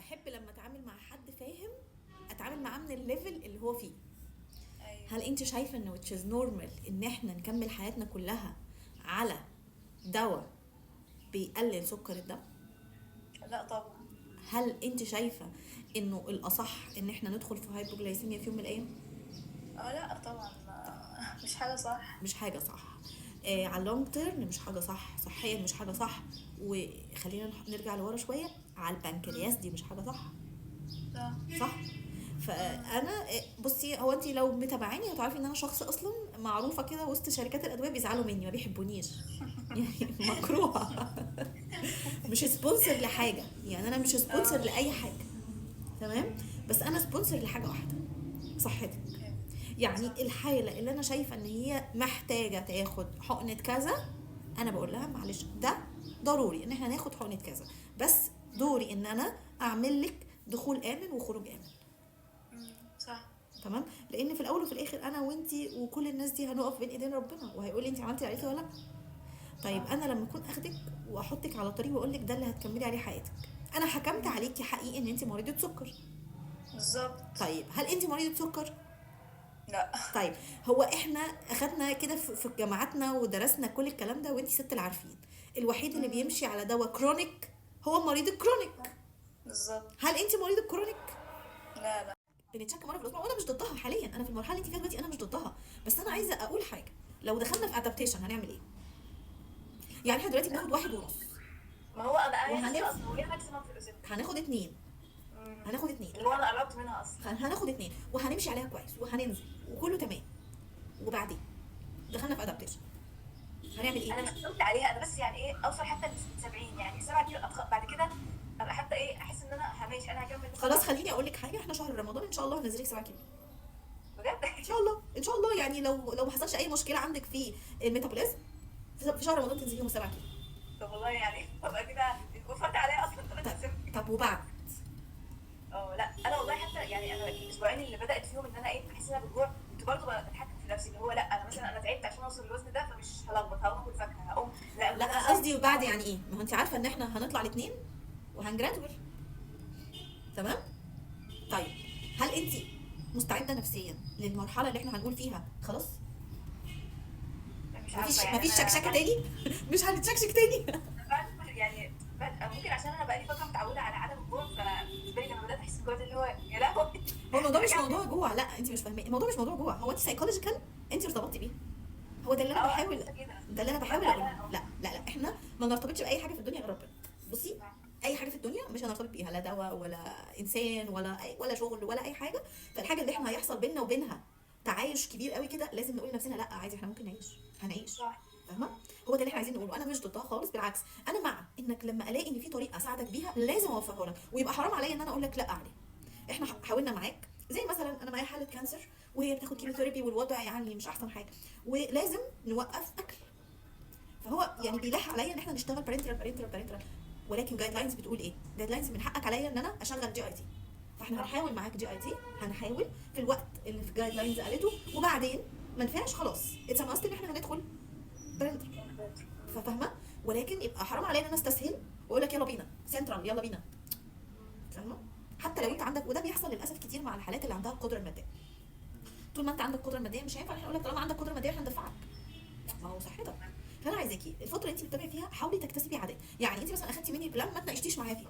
بحب لما اتعامل مع حد فاهم اتعامل معاه من الليفل اللي هو فيه. ايوه. هل انت شايفه انه which is normal ان احنا نكمل حياتنا كلها على دواء بيقلل سكر الدم؟ لا طبعا. هل انت شايفه انه الاصح ان احنا ندخل في هايبوجلايسيميا في يوم من الايام؟ اه لا طبعا مش حاجه صح. مش حاجه صح. على اللونج تيرم مش حاجه صح، صحيا مش حاجه صح. وخلينا نرجع لورا شويه، على البنكرياس دي مش حاجه صح. صح. صح. فانا بصي، هو انت لو متابعاني هتعرفي ان انا شخص اصلا معروفه كده وسط شركات الادويه بيزعلوا مني ما بيحبونيش. يعني مكروهه. مش سبونسر لحاجه، يعني انا مش سبونسر اه. لاي حاجه. تمام. بس انا سبونسر لحاجه واحده، صحتك. اوكي. يعني صح. الحاله اللي انا شايفه ان هي محتاجه تاخد حقنه كذا، انا بقول لها معلش ده ضروري ان احنا ناخد حقنه كذا، بس دوري ان انا اعمل لك دخول امن وخروج امن. صح. تمام. لان في الاول وفي الاخر انا وانتي وكل الناس دي هنقف بين ايدين ربنا وهيقول لي انت عملتي اللي عليكي ولا لا. طيب صح. انا لما اكون اخدك واحطك على طريق واقول لك ده اللي هتكملي عليه حياتك، انا حكمت عليكي حقيقي ان انت مريضه سكر. بالظبط. طيب هل انت مريضه سكر؟ لا. طيب هو احنا اخدنا كده في جامعاتنا ودرسنا كل الكلام ده، وانتي ست العارفين الوحيد اللي بيمشي على دواء كرونيك هو مريض الكرونيك. بالظبط. هل انت مريض الكرونيك؟ لا لا. بنتشك مره في الاسبوع وانا مش ضدها حاليا، انا في المرحله اللي انت فيها دلوقتي انا مش ضدها. بس انا عايزه اقول حاجه، لو دخلنا في ادابتيشن هنعمل ايه؟ يعني احنا دلوقتي بناخد واحد ونص ما هو انا نفسي وهنف اصلا هو ليه ماكسيمم في الاسم. هناخد اتنين. هناخد اتنين. اللي هو انا قربت منها اصلا. هناخد اتنين وهنمشي عليها كويس وهننزل وكله تمام. وبعدين دخلنا في ادابتيشن هنعمل ايه؟ انا مش قلت عليها، انا بس يعني ايه اوصل حتى ل 70، يعني 7 كيلو بعد كده ابقى حتى ايه احس ان انا ماشي انا هكمل مثلا خلاص خليني اقول لك حاجه، احنا شهر رمضان ان شاء الله هنزلك 7 كيلو. بجد. ان شاء الله ان شاء الله، يعني لو ما حصلش اي مشكله عندك في الميتابوليزم في شهر رمضان تنزلي يوم 7 كيلو. طب والله يعني ابقى كده وفرت عليها اصلا طب, 3 اسابيع. طب وبعد؟ اه لا انا والله حتى يعني انا الاسبوعين اللي بدات فيهم ان انا ايه بحس ان انا بالجوع كنت برضه بتحكم في نفسي اللي هو لا انا مثلا انا تعبت عشان اوصل للوزن ده فمش هلخبط هقوم اكل فاكهه هقوم لا لا قصدي وبعد يعني ايه؟ ما هو انت عارفه ان احنا هنطلع الاثنين وهنجرادول. تمام. طيب هل انت مستعده نفسيا للمرحله اللي احنا هنقول فيها خلاص مش عارفه مفيش يعني مفيش انا شكشكه بعد تاني؟ مش هنتشكشك تاني. يعني ممكن عشان انا بقالي فتره متعوده على عدم الجوع فبالنسبه لي لما بدات احس بالجوع ده اللي هو يا لهوي. هو الموضوع مش رجعت. موضوع جوع، لا انت مش فاهمه، الموضوع مش موضوع جوع، هو انت سايكولوجيكال انت ارتبطتي بيها. هو ده اللي انا اه انا بحاول، حاسه كده. ده اللي انا طب بحاول لا اقوله. لا. لا لا لا احنا ما نرتبطش باي حاجه في الدنيا غير ربنا. بصي، اي حاجه في الدنيا مش هنرتبط بيها، لا دواء ولا انسان ولا ولا شغل ولا اي حاجه. فالحاجه اللي احنا هيحصل بيننا وبينها تعايش كبير قوي كده لازم نقول لنفسنا لا عادي احنا ممكن نعيش، هنعيش. صح. فاهمه؟ هو ده اللي احنا عايزين نقوله. انا مش ضدها خالص، بالعكس انا مع انك لما الاقي ان في طريقه اساعدك بيها لازم اوفرها لك، ويبقى حرام عليا ان انا اقول لك لا عليه. احنا حاولنا معاك، زي مثلا انا معايا حاله كانسر وهي بتاخد كيموثيرابي والوضع يعني مش احسن حاجه ولازم نوقف اكل. فهو يعني بيلح عليا ان احنا نشتغل بارنترال، ولكن جايد لاينز بتقول ايه؟ جايد لاينز من حقك عليا ان انا اشغل جي اي تي. فاحنا هنحاول معاك جي اي تي، هنحاول في الوقت اللي في جايد لاينز قالته، وبعدين ما نفعش خلاص اتس ماست ان احنا هندخل بارنترال. فاهمه؟ ولكن يبقى حرام علينا ان انا استسهل واقول لك يلا بينا سنترال يلا بينا. فاهمه؟ حتى لو انت عندك، وده بيحصل للاسف كتير مع الحالات اللي عندها القدره الماديه. طول ما انت عندك قدره ماديه مش هينفع احنا نقول لك طالما عندك قدره ماديه احنا ندفعك، ما هو صحتك. فانا عايزاكي الفتره اللي انت بتتابعي فيها حاولي تكتسبي عادات. يعني انت مثلا اخدتي مني بلان ما تناقشتيش معايا فيه.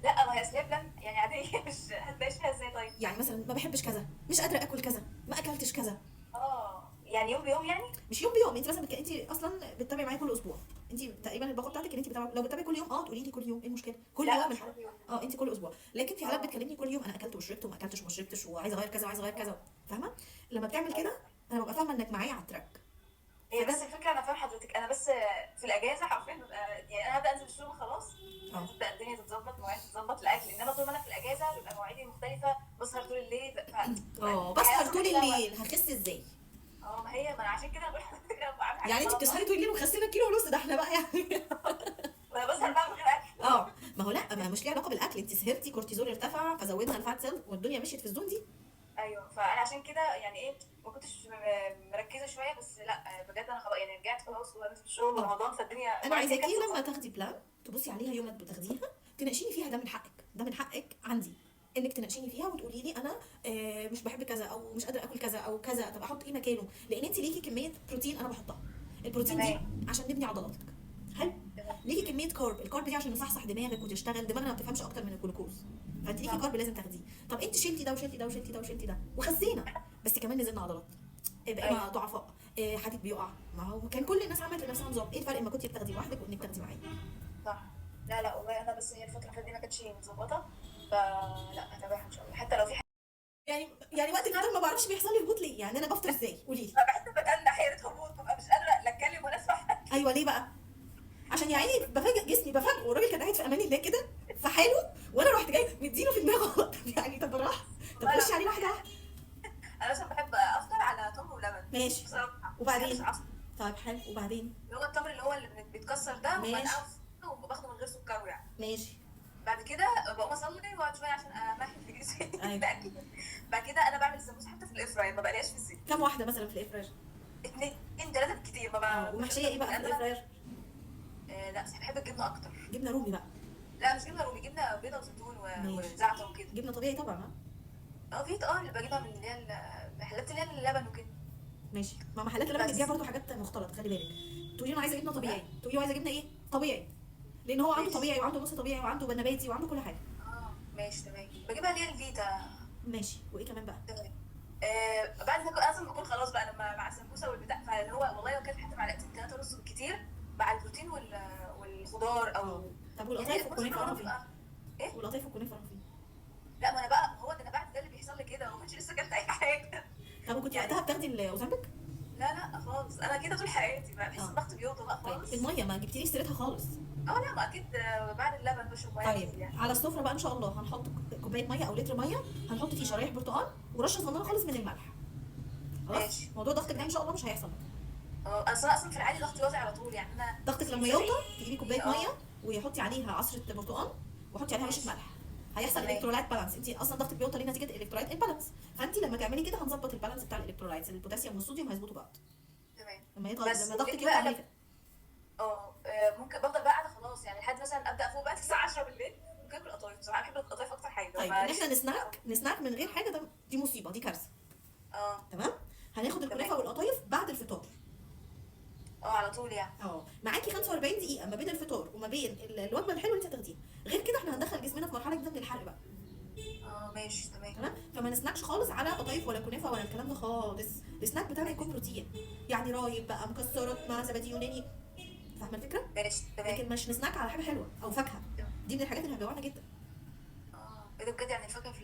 لا ما هي اصل هي بلان يعني عاديه مش هتناقش فيها ازاي طيب. يعني مثلا ما بحبش كذا، مش قادره اكل كذا، ما اكلتش كذا. اه يعني يوم بيوم يعني. مش يوم بيوم، انت مثلا انت اصلا بتتابعي معايا كل اسبوع. انت تقريبا الباقه بتاعتك ان انت لو بتتابعي كل يوم تقولي لي كل يوم ايه المشكله؟ كل لا يوم مش كل يوم. انت كل اسبوع. لكن في حالات اه. بتكلمني كل يوم انا اكلت وشربت وما اكلتش وما شربتش وعايزه اغير كذا وعايزه اغير كذا. فاهمه؟ لما بتعمل كده ايوه. انا ببقى فاهمه انك معايا على التراك. هي بس فده الفكره انا فاهم حضرتك، انا بس في الاجازه حرفيا يعني انا هبدا انزل الشغل خلاص اه هتبدا الدنيا تتظبط مواعيد تتظبط الاكل، انما طول ما انا في الاجازه بيبقى مواعيدي مختلفه بسهر طول الليل بسهر طول الليل هخس ازاي؟ اه ما هي ما انا عشان كده بقول لحضرتك انا بعمل حاجات يعني انت غلط بتسهري اصلا. طول الليل ومخسينه كيلو ونص، ده احنا بقى يعني. وانا بسهر بقى من غير اكل. ما هو لا، ما مش ليه علاقه بالاكل، انت سهرتي كورتيزول ارتفع فزودنا الفات سيل والدنيا مشيت في الزون دي. ايوه فانا عشان كده يعني ايه ما كنتش مركزه شويه، بس لا بجد انا خلاص يعني رجعت خلاص وهنزل الشغل اه ورمضان فالدنيا انا وبعد كده عايزاكي كانت لما تتظبط. تاخدي بلان تبصي عليها يوم ما بتاخديها تناقشيني فيها، ده من حقك، ده من كذا، طب احط ايه مكانه، لان انت ليكي كميه بروتين انا بحطها. البروتين دي عشان نبني عضلاتك، حلو. ليكي كميه كارب، الكارب دي عشان يصحصح دماغك وتشتغل، دماغنا ما بتفهمش اكتر من الجلوكوز، فانت ليكي كارب لازم تاخديه. طب انت شلتي ده وشلتي ده وشلتي ده وشلتي ده وخسينا، بس كمان نزلنا عضلات، بقينا ضعفاء، حديد بيقع. ما هو كان كل الناس عملت لنفسها نظام، ايه الفرق ما كنتي بتاخدي لوحدك وانك تاخدي معايا؟ صح. لا لا والله انا بس هي الفتره اللي فاتت دي ما كانتش مظبطه، فلا هتابعها ان شاء الله حتى لو في حاجه. يعني وقت الفطار ما بعرفش بيحصل لي هبوط ليه، يعني انا بفطر ازاي قولي لي. بحس بتنح حيره هبوط، ببقى مش قادره لا اتكلم ولا اسمع. ايوه ليه بقى؟ عشان يا عيني بفاجئ جسمي، بفاجئه والراجل كان قاعد في امان الله كده في حاله، وانا رحت جاي مديله في دماغه طب يعني طب بالراحه، طب خشي عليه واحده واحده. انا مثلا بحب افطر على تمر ولبن ماشي بصراحه. وبعدين؟ طيب حلو وبعدين؟ اللي هو التمر اللي هو اللي بيتكسر ده، ماشي وباخده من غير سكر يعني. ماشي. بعد كده بقوم اصلي واقعد شويه عشان امهد في جسمي. ايوه. بعد كده انا بعمل السمبوسه حتى في الاير فراير، ما بقليهاش في الزيت. كام واحده مثلا في الاير؟ 2 3 بالكتير. ما بقى ومحشيه ايه بقى في الاير؟ لا بس بحب الجبنه اكتر. جبنه رومي بقى؟ لا مش جبنه رومي، جبنه بيضه وزيتون ماشي. وزعتر وكده. جبنه طبيعي طبعا ها؟ في اللي بجيبها من اللي هي المحلات اللي هي اللبن وكده. ماشي. ما محلات اللبن بس. بتبيع برضه حاجات مختلطه، خلي بالك. تقولي انا عايزه جبنه طبيعي، تقولي عايزه جبنه ايه؟ طبيعي، لان هو عنده ماشي. طبيعي وعنده نص طبيعي وعنده نباتي وعنده كل حاجه. ماشي تمام. بجيبها اللي هي الفيتا. ماشي. وايه كمان بقى؟ تمام. بعد ما لازم بكون خلاص بقى لما مع السمبوسه والبتاع، فاللي هو والله لو كانت حتى معلقتين 3 رز بالكتير مع البروتين والخضار او طب يعني والقطايف والكنافه راحوا فين؟ ايه؟ والقطايف والكنافه راحوا فين؟ لا ما انا بقى هو ده، انا بعد ده اللي بيحصل لي كده، وما كنتش لسه اكلت اي حاجه. طب وكنت يعني وقتها بتاخدي الاوزامبيك؟ لا لا خالص، انا كده طول حياتي بقى بحس الضغط بيوطى بقى خالص. طيب الميه ما جبتليش سيرتها خالص. لا ما اكيد بعد اللبن بشرب ميه طيب كتير يعني. على السفره بقى ان شاء الله هنحط كوبايه ميه او لتر ميه، هنحط فيه شرايح برتقال ورشه صغننه خالص من الملح. خلاص؟ ماشي. موضوع ضغطك ده ان شاء الله مش هيحصل. اصلا في العادي ضغطي واطي على طول، يعني انا ضغطك لما يوطى تجيبي كوبايه ميه ويحطي عليها عصره برتقال وحطي عليها رشه ملح، هيحصل الكترولايت بالانس. انت اصلا ضغطك بيوطى ليه؟ نتيجه الالكترولايت امبالانس، فانت لما تعملي كده هنظبط البالانس بتاع الالكترولايتس، البوتاسيوم والصوديوم هيظبطوا بعض. تمام. لما ضغطك يوطى بقى اعملي كده. ممكن بفضل بقى قاعده خلاص يعني لحد مثلا ابدا فوق بقى 9 10 بالليل، ممكن اكل قطايف. بصراحه بحب القطايف اكتر حاجه. طيب ان احنا نسناك من غير حاجه، دي مصيبه، دي كارثه. تمام. هناخد الكنافه والقطايف بعد الفطار. على طول يعني. معاكي 45 دقيقه ما بين الفطار وما بين الوجبه الحلوه اللي انت هتاخديها، غير كده احنا هندخل جسمنا في مرحله جديده من الحرق بقى. ماشي تمام. فما نسناكش خالص على قطايف ولا كنافه ولا الكلام ده خالص. السناك بتاعنا يكون بروتين، يعني رايب بقى، مكسرات مع زبادي يوناني، فاهمه الفكره؟ ماشي تمام. لكن مش نسناك على حاجه حلوه او فاكهه، دي من الحاجات اللي هتجوعنا جدا. ايه ده بجد، يعني الفاكهه في